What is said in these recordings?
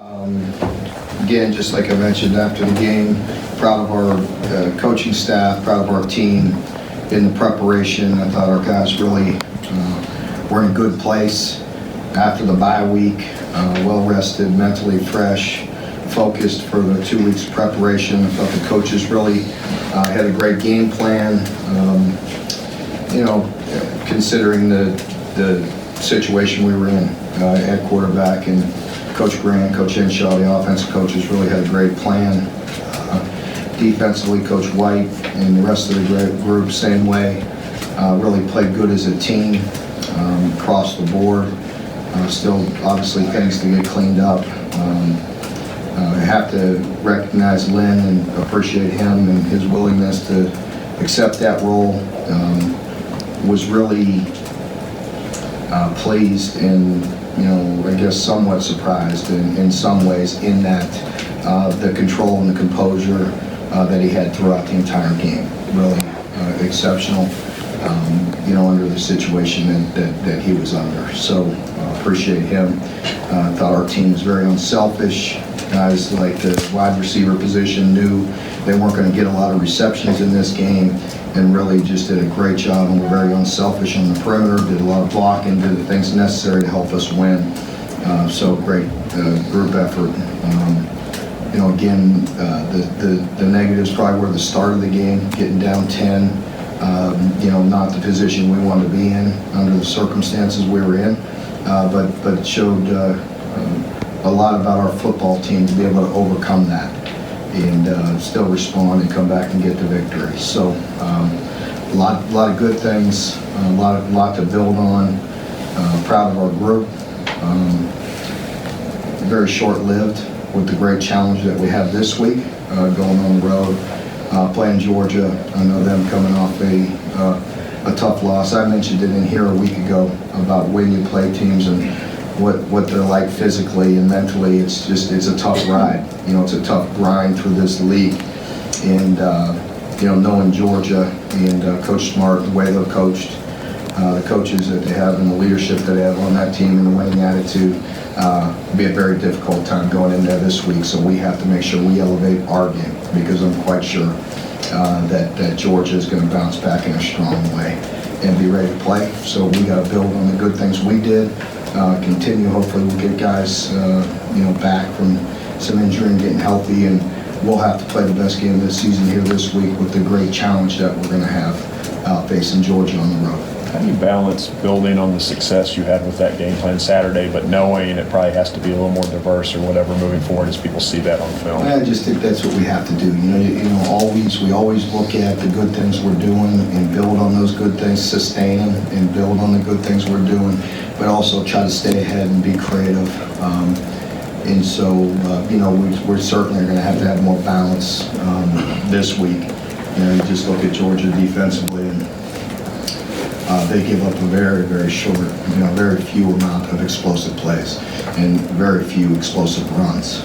Again, just like I mentioned after the game, proud of our coaching staff, proud of our team in the preparation. I thought our guys really were in a good place after the bye week, well rested, mentally fresh, focused for the 2 weeks of preparation. I thought the coaches really had a great game plan, considering the situation we were in at quarterback, and Coach Grant, Coach Henshaw, the offensive coaches really had a great plan. Defensively, Coach White and the rest of the group, same way, really played good as a team across the board. Still, obviously, things to get cleaned up. I have to recognize Lynn and appreciate him and his willingness to accept that role. Was really pleased and, I guess somewhat surprised in some ways in that the control and the composure that he had throughout the entire game. Really exceptional, under the situation that he was under. So appreciate him. I thought our team was very unselfish. Guys like the wide receiver position knew they weren't going to get a lot of receptions in this game, and really just did a great job and were very unselfish on the perimeter, did a lot of blocking, did the things necessary to help us win. So great group effort. Again, the negatives probably were the start of the game, getting down 10, not the position we wanted to be in under the circumstances we were in, but it showed a lot about our football team to be able to overcome that and still respond and come back and get the victory. So a lot of good things, a lot to build on. Proud of our group. Very short-lived with the great challenge that we have this week, going on the road, playing Georgia. I know them coming off a tough loss. I mentioned it in here a week ago about when you play teams and what they're like physically and mentally. It's a tough ride. It's a tough grind through this league. And, knowing Georgia and Coach Smart, the way they're coached, the coaches that they have and the leadership that they have on that team and the winning attitude, be a very difficult time going in there this week. So we have to make sure we elevate our game, because I'm quite sure that Georgia is going to bounce back in a strong way and be ready to play. So we got to build on the good things we did. Continue. Hopefully we'll get guys, back from some injury and getting healthy, and we'll have to play the best game of the season here this week with the great challenge that we're going to have facing Georgia on the road. How do you balance building on the success you had with that game plan Saturday, but knowing it probably has to be a little more diverse or whatever moving forward as people see that on film? I just think that's what we have to do. We always look at the good things we're doing and build on those good things, sustain them and build on the good things we're doing, but also try to stay ahead and be creative. And so, we're certainly going to have more balance this week. You just look at Georgia defensively, and they give up a very, very short, very few amount of explosive plays and very few explosive runs.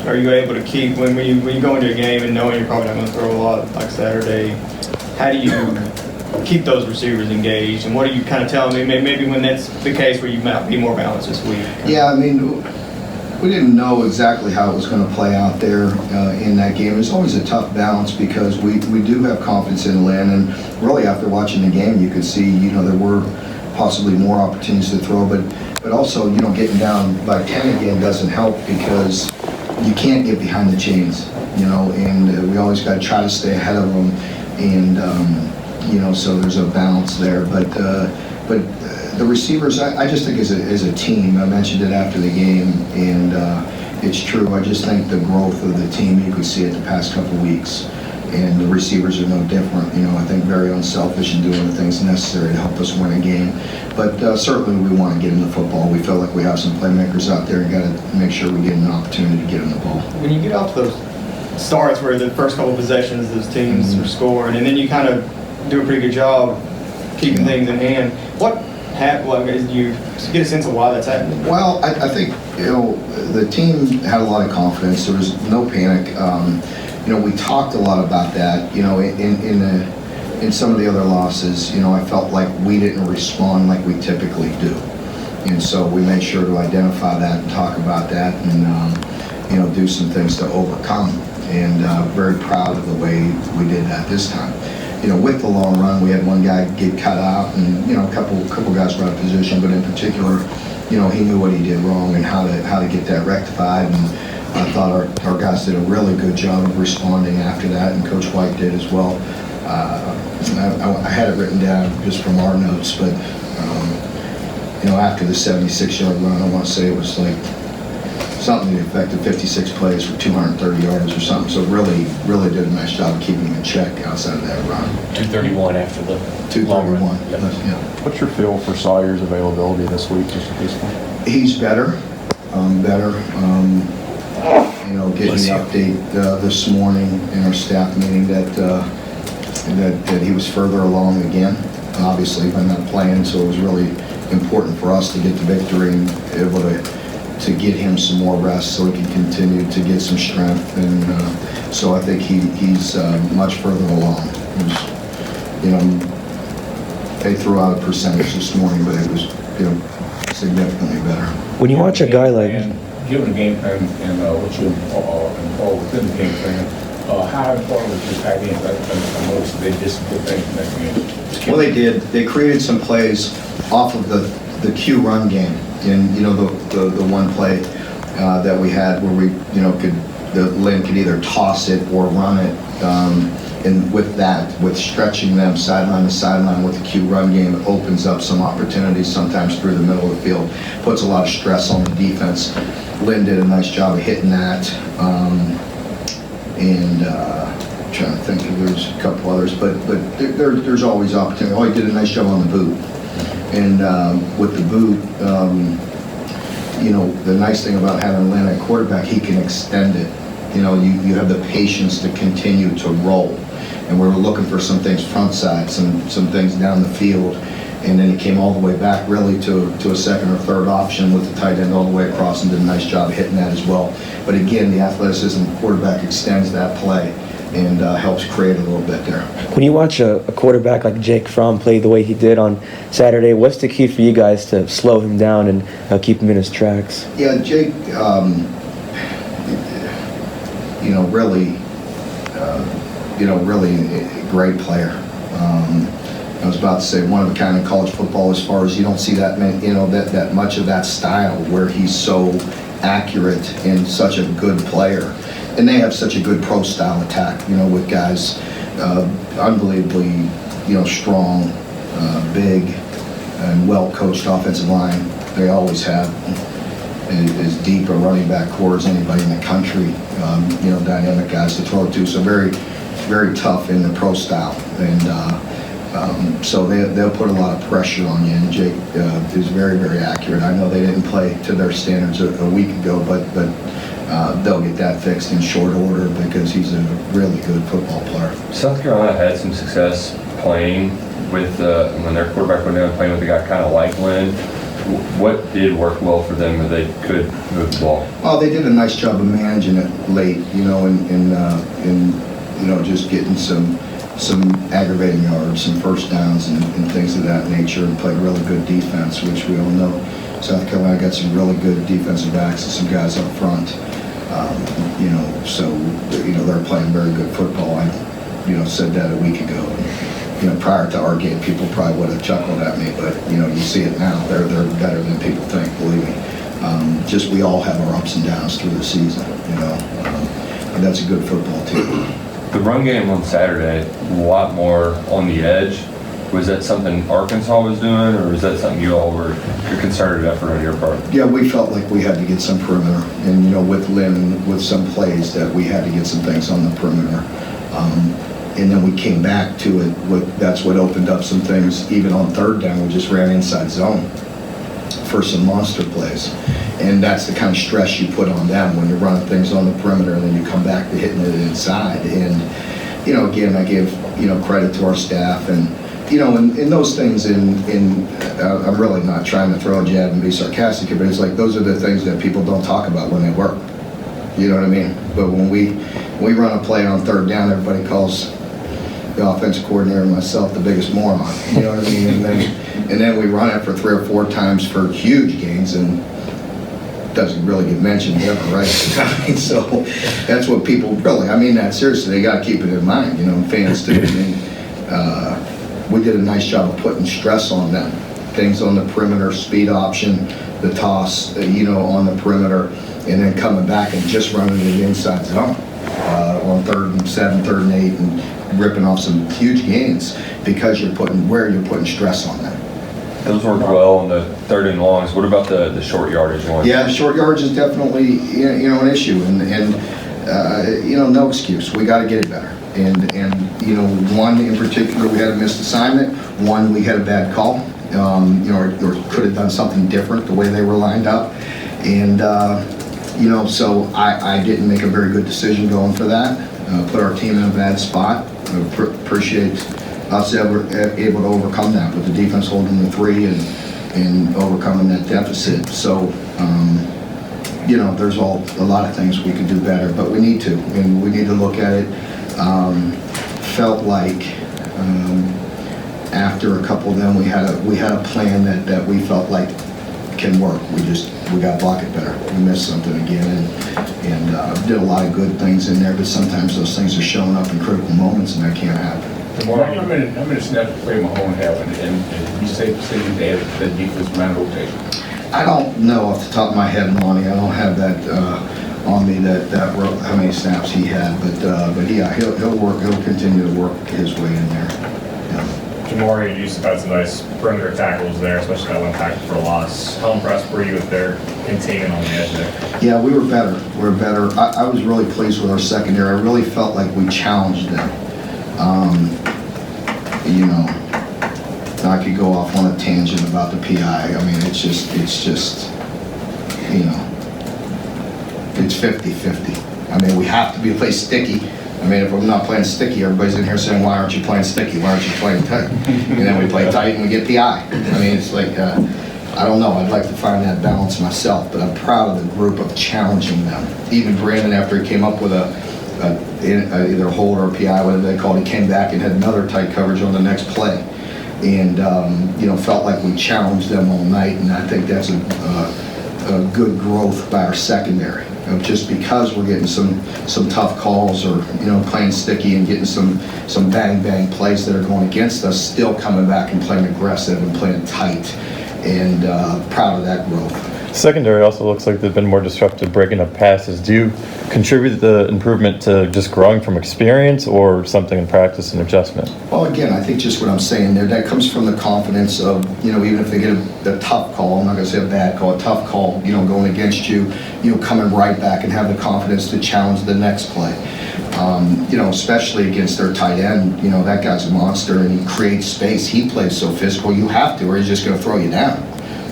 Are you able to keep, when you go into a game and knowing you're probably not going to throw a lot like Saturday, how do you keep those receivers engaged, and what are you kind of telling me maybe when that's the case where you might be more balanced this week? Yeah, we didn't know exactly how it was going to play out there in that game. It's always a tough balance because we do have confidence in Lynn, and really after watching the game you could see there were possibly more opportunities to throw, but also getting down by 10 again doesn't help because you can't get behind the chains, and we always got to try to stay ahead of them, and so there's a balance there, but the receivers, I just think as a team, I mentioned it after the game, and it's true. I just think the growth of the team, you could see it the past couple of weeks, and the receivers are no different. I think very unselfish in doing the things necessary to help us win a game. But certainly we want to get in the football. We feel like we have some playmakers out there and got to make sure we get an opportunity to get in the ball. When you get off those starts where the first couple of possessions those teams are scoring, and then you kind of do a pretty good job keeping things in hand, what happened? Do you get a sense of why that's happening? Well, I think the team had a lot of confidence. There was no panic. We talked a lot about that. In some of the other losses, I felt like we didn't respond like we typically do. And so we made sure to identify that and talk about that and, do some things to overcome. And very proud of the way we did that this time. With the long run, we had one guy get cut out and, a couple guys were out of position, but in particular, he knew what he did wrong and how to get that rectified. And I thought our guys did a really good job of responding after that, and Coach White did as well. I had it written down just from our notes, but after the 76-yard run, I want to say it was like something to the effect of 56 plays for 230 yards or something. So really did a nice job of keeping him in check outside of that run. 231 after the 231. Yep. Yeah. What's your feel for Sawyer's availability this week, just at this point? He's better. Getting the update this morning in our staff meeting that he was further along again. Obviously, by not playing, so it was really important for us to get the victory and able to get him some more rest so he can continue to get some strength. And so I think he's much further along. They threw out a percentage this morning, but it was significantly better. When you watch a guy like, Given the game plan and what you involved within the game plan, how important was your tight end? I noticed they did some good things in that game. Well, they did. They created some plays off of the Q run game. And, the one play that we had where we, Lynn could either toss it or run it. And with stretching them sideline to sideline with the Q run game, it opens up some opportunities sometimes through the middle of the field. Puts a lot of stress on the defense. Lynn did a nice job of hitting that. I'm trying to think if there's a couple others, but there's always opportunity. Oh, he did a nice job on the boot. And with the boot, the nice thing about having Lynn at quarterback, he can extend it. You have the patience to continue to roll. And we were looking for some things front side, some things down the field. And then he came all the way back really to a second or third option with the tight end all the way across and did a nice job hitting that as well. But again, the athleticism of the quarterback extends that play and helps create a little bit there. when you watch a quarterback like Jake Fromm play the way he did on Saturday, what's the key for you guys to slow him down and keep him in his tracks? Yeah, Jake, really a great player. I was about to say one of a kind in college football as far as you don't see that much of that style where he's so accurate and such a good player. And they have such a good pro style attack, with guys unbelievably, strong, big, and well coached offensive line. They always have as deep a running back core as anybody in the country. Dynamic guys to throw to. So very, very tough in the pro style. And so they'll put a lot of pressure on you. And Jake is very, very accurate. I know they didn't play to their standards a week ago, but they'll get that fixed in short order because he's a really good football player. South Carolina had some success playing with when their quarterback went down playing with a guy kind of like Lynn. What did work well for them that they could move the ball? Oh, they did a nice job of managing it late, and just getting some aggravating yards, some first downs and things of that nature, and played really good defense, which we all know. South Carolina got some really good defensive backs and some guys up front. They're playing very good football. I, said that a week ago. And, prior to our game, people probably would have chuckled at me, but you see it now. They're better than people think. Believe me. Just we all have our ups and downs through the season. And that's a good football team. The run game on Saturday, a lot more on the edge. Was that something Arkansas was doing, or was that something you all were a concerted effort on your part? Yeah, we felt like we had to get some perimeter, and with Lynn, with some plays that we had to get some things on the perimeter. And then we came back to it. That's what opened up some things. Even on third down, we just ran inside zone for some monster plays. And that's the kind of stress you put on them when you're running things on the perimeter and then you come back to hitting it inside. And, again, I give, credit to our staff and, and those things I'm really not trying to throw a jab and be sarcastic, but it's like those are the things that people don't talk about when they work. You know what I mean? But when we run a play on third down, everybody calls the offensive coordinator and myself the biggest moron. You know what I mean? And then we run it for 3 or 4 times for huge gains, and doesn't really get mentioned ever, right? I mean, so that's what people really, I mean that seriously, they got to keep it in mind, you know, and fans too. I mean, we did a nice job of putting stress on them. Things on the perimeter, speed option, the toss, you know, on the perimeter, and then coming back and just running the inside zone on 3rd and 7, 3rd and 8, and ripping off some huge gains because you're putting stress on them. Those worked well on the 3rd and longs. What about the short yardage ones? Yeah, short yardage is definitely, you know, an issue, and you know, no excuse. We got to get it better. And you know, one in particular, we had a missed assignment. One, we had a bad call. You know, or could have done something different the way they were lined up. And you know, so I didn't make a very good decision going for that. Put our team in a bad spot. Appreciate us able to overcome that with the defense holding the 3 and overcoming that deficit. So, you know, there's a lot of things we could do better, but we need to, and we need to look at it. Felt like after a couple of them, we had a plan that we felt like can work. We got to block it better. We missed something again, and did a lot of good things in there, but sometimes those things are showing up in critical moments, and that can't happen. How many snaps did Fromm have, and you say that defense man rotation? I don't know off the top of my head, Lonnie. I don't have that on me how many snaps he had, but yeah, he'll continue to work his way in there. Yeah. Jamari and Youssef had some nice perimeter tackles there, especially that one tackle for a loss. How impressed were you with their containment on the edge there? Yeah, we were better. I was really pleased with our secondary. I really felt like we challenged them. You know, I could go off on a tangent about the PI. I mean, it's just, you know, it's 50-50. I mean, we have to play sticky. I mean, if we're not playing sticky, everybody's in here saying, why aren't you playing sticky? Why aren't you playing tight? And then we play tight and we get PI. I mean, it's like, I don't know. I'd like to find that balance myself, but I'm proud of the group of challenging them. Even Brandon, after he came up with either a hold or a PI, whatever they called it, he came back and had another tight coverage on the next play. And, you know, felt like we challenged them all night, and I think that's a good growth by our secondary. Just because we're getting some tough calls, or, you know, playing sticky and getting some bang plays that are going against us, still coming back and playing aggressive and playing tight, and proud of that growth. Secondary also looks like they've been more disruptive breaking up passes. Do you contribute the improvement to just growing from experience, or something in practice and adjustment? Well, again, I think just what I'm saying there, that comes from the confidence of, you know, even if they get a tough call, I'm not going to say a bad call, a tough call, you know, going against you, you know, coming right back and have the confidence to challenge the next play. You know, especially against their tight end, you know, that guy's a monster and he creates space. He plays so physical, you have to, or he's just going to throw you down.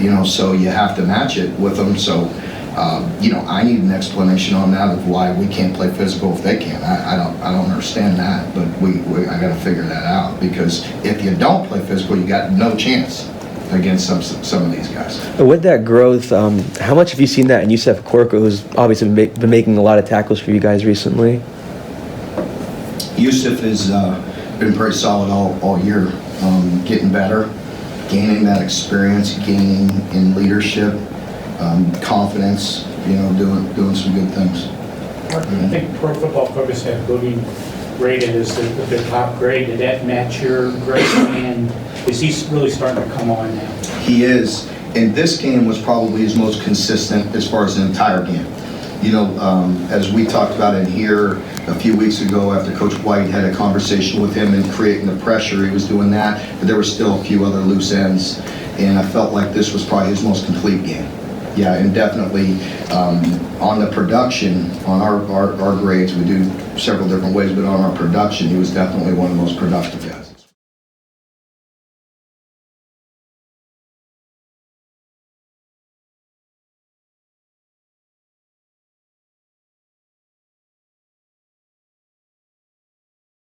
You know, so you have to match it with them. So, you know, I need an explanation on that of why we can't play physical if they can. I don't understand that, but I got to figure that out, because if you don't play physical, you got no chance against some of these guys. With that growth, how much have you seen that in Youssef Corkle, who's obviously been making a lot of tackles for you guys recently? Youssef has been pretty solid all year, getting better, gaining that experience, gaining in leadership, confidence, you know, doing some good things. I think Pro Football Focus had Boogie rated as the top grade. Did that match your grade? And is he really starting to come on now? He is. And this game was probably his most consistent as far as the entire game. You know, as we talked about in here a few weeks ago, after Coach White had a conversation with him and creating the pressure, he was doing that, but there were still a few other loose ends, and I felt like this was probably his most complete game. Yeah, and definitely on the production, on our grades, we do several different ways, but on our production, he was definitely one of the most productive guys.